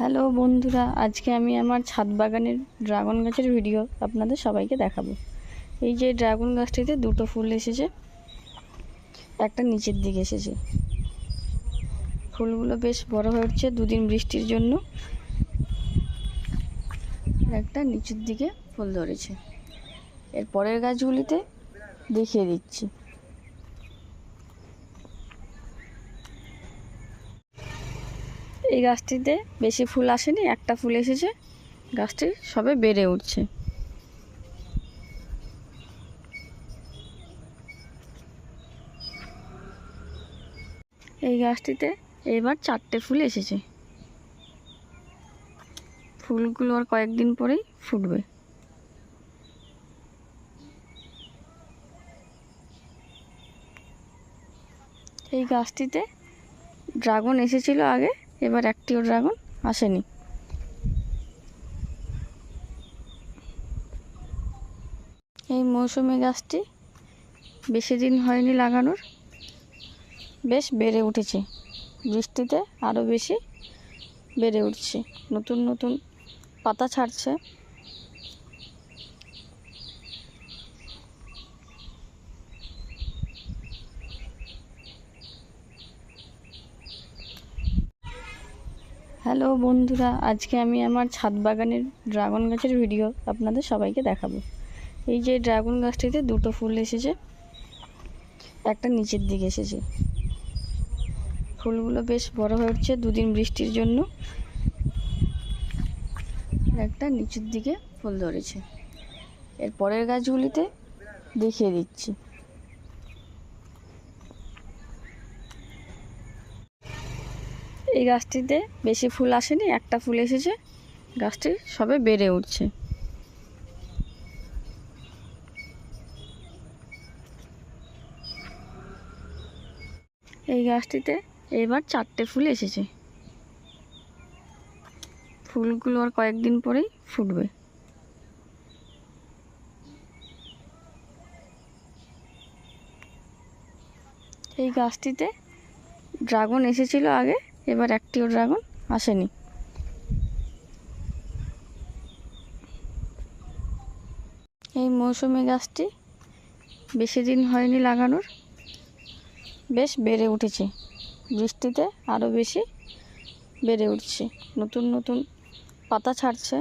Hello বন্ধুরা, আজকে আমি আমার ছাদ বাগানের ড্রাগন গাছের ভিডিও আপনাদের সবাইকে দেখাবো। এই যে ড্রাগন গাছটিতে দুটো ফুল এসেছে, একটা নিচের দিকে এসেছে। ফুলগুলো বেশ বড় হয়ে উঠছে দুদিন বৃষ্টির জন্য। একটা নিচের দিকে ফুল ধরেছে। এর পরের গাছগুলিতে দেখিয়ে দিচ্ছি। এই গাছটিতে বেশি ফুল আসেনি, একটা ফুল এসেছে। গাছটি সবে বেড়ে উঠছে। এই গাছটিতে এবার 4টে ফুল এসেছে। ফুলগুলো আর কয়েকদিন পরেই ফুটবে। এই গাছটিতে ড্রাগন এসেছিল আগে, এবার একটিও ড্রাগন আসেনি। এই মৌসুমী গাছটি বেশি দিন হয়নি লাগানোর, বেশ বেড়ে উঠেছে। বৃষ্টিতে আরও বেশি বেড়ে উঠছে, নতুন নতুন পাতা ছাড়ছে। হ্যালো বন্ধুরা, আজকে আমি আমার ছাদ বাগানের ড্রাগন গাছের ভিডিও আপনাদের সবাইকে দেখাবো। এই যে ড্রাগন গাছটিতে দুটো ফুল এসেছে, একটা নিচের দিকে এসেছে। ফুলগুলো বেশ বড় হয়ে উঠছে দুদিন বৃষ্টির জন্য। একটা নিচের দিকে ফুল ধরেছে। এর পরের গাছগুলিতে দেখিয়ে দিচ্ছি। এই গাছটিতে বেশি ফুল আসেনি, একটা ফুল এসেছে। গাছটি সবে বেড়ে উঠছে। এই গাছটিতে এবার 4টে ফুল এসেছে। ফুলগুলো আর কয়েকদিন পরেই ফুটবে। এই গাছটিতে ড্রাগন এসেছিল আগে, এবার একটিও ড্রাগন আসেনি। এই মৌসুমী গাছটি বেশি দিন হয়নি লাগানোর, বেশ বেড়ে উঠেছে। বৃষ্টিতে আরও বেশি বেড়ে উঠছে, নতুন নতুন পাতা ছাড়ছে।